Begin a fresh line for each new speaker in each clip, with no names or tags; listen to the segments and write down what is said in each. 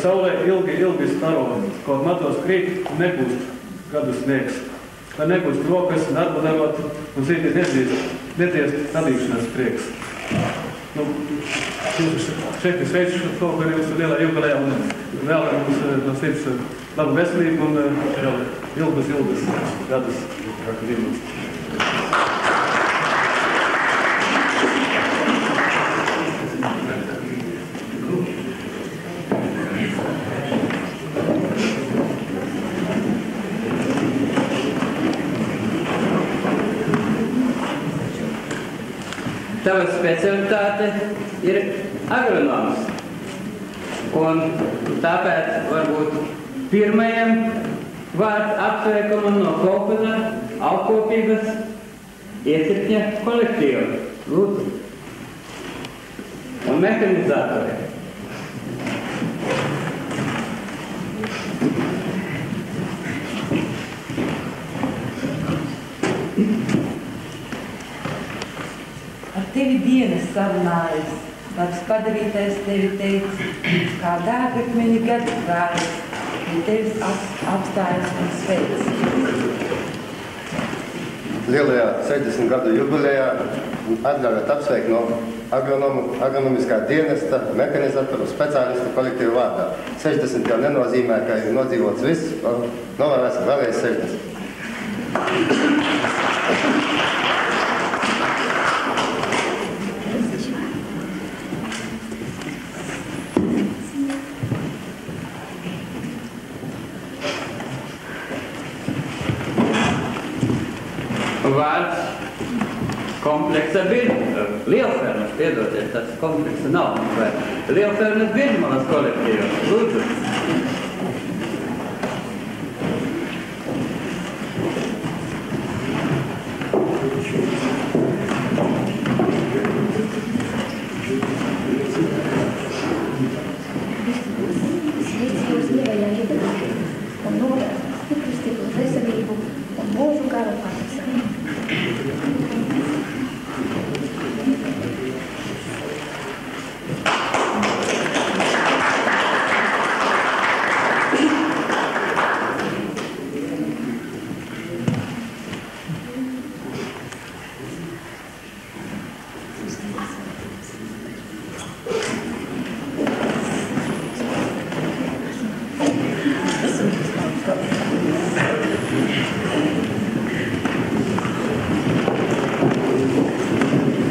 saulē ilgi staro, kaut matos krīt, nepūst gadu sniegs. Lai nepūst rokas un atbudevot, un sirdī neties tadīšanās prieks. Šeit es sveicu to, ka ir jūsu lielā jubilejā un vēl mums no sirds labu veselību un ilgas gadus dzīvības.
Tava specialitāte ir agronoms, un tāpēc varbūt pirmajam vārds apsveikumam no Kolpina augkopības iecirkņa kolektīva. Lūdzu. Un mehanizatori.
Tevi dienas sarunājas, labs padarītais tevi teica, kā dārgakmeņa gadu krājas, ja tevis apstājas un sveic.
Lielajā 60 gadu jubilejā atļaujot apsveikt no agronomiskā dienesta mehanizatoru speciālistu kolektīvu vārdā. 60 jau nenozīmē, ka ir nodzīvots viss, novēlēsim vēlreiz 60.
Vārds kompleksa Lielfermas, piedoties, tāds kompleksa nav. Lielfermas Birmalas kolektīvas. Lūdzu.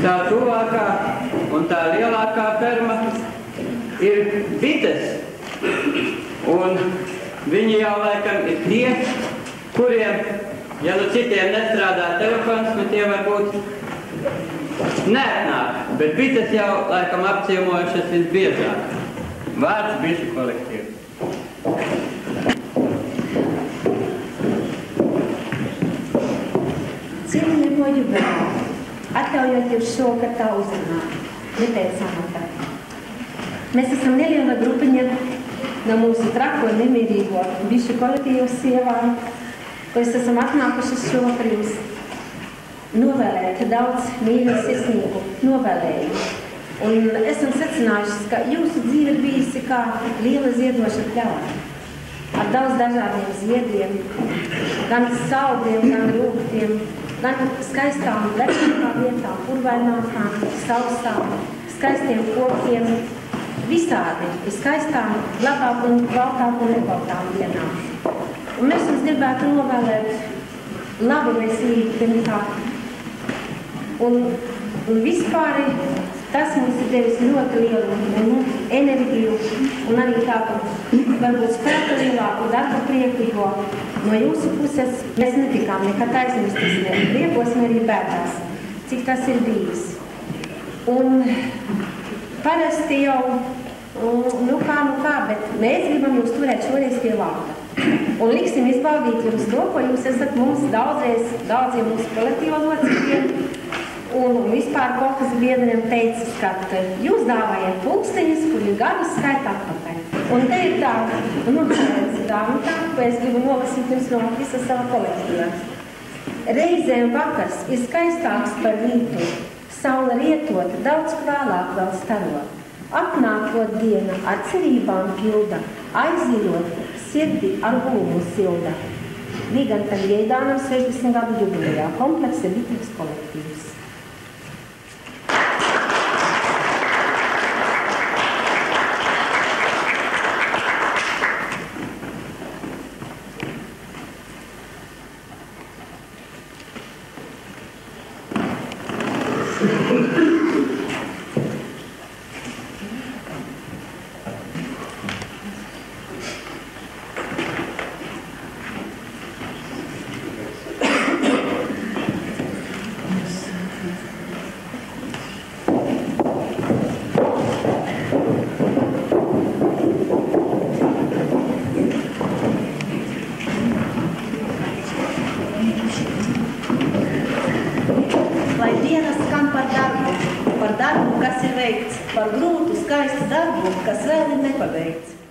Tā tuvākā un tā lielākā ferma ir bites. Un viņi jau laikam ir tie, kuriem, ja nu citiem nestrādā telefons, nu tie varbūt neatnāk, bet bites jau laikam apciemojušas visbiežāk. Vārds bišu kolektīvs.
Cienījamo jubileju, atļaujot jūs šovakar tā uzrunāt, neteicām atā. Mēs esam neliela grupiņa no mūsu trako nemierīgo bišu kolektīvu sievām, kuras esam atnākušas šovakar jūs novēlēt daudz mīļu sirsnīgu novēlējumu. Un esam secinājušas, ka jūsu dzīve ir bijusi kā liela ziedoša pļāva. Ar daudz dažādiem ziediem, gan saugiem, gan rūgtiem, gan skaistām vecākām vietām, purvainākām, sausām, skaistiem kokiem, visādi skaistām, labāk un kvaltām un nekvaltām dienām. Un mēs jums gribētu novēlēt labu veselību pirmkārt. Un vispār tas mums ir devis ļoti lielu enerģiju un arī tādu varbūt spēku lielāku darba prieku, jo no jūsu puses mēs netikām nekad aizmirstas ne priekos, ne arī bēdās, cik tas ir bijis. Un parasti jau, nu kā, bet mēs gribam jūs turēt šoreiz pie vārda. Un liksim izbaudīt jums to, ko jūs esat mums daudziem mūsu kolektīva locekļiem. Un vispār kolkas biedriem teicis, ka jūs dāvājat pulksteņus, kuri gadus skaita atpakaļ. Un te ir tā, grāmatā, ko es gribu nolasīt jums no visa sava kolektīvā. Reizēm vakars ir skaistāks par rītu, saule rietot, daudz kvēlāk vēl starot. Apnākot diena ar cerībām pilda, Aizīrot sirdi ar gūmu silda. Līgantam Jeidānam 60 gadu jubilejā kompleksa Litības kolektīvs.
Par darbu, kas ir veikts, par grūtu, skaistu darbu, kas vēl ir nepaveikts.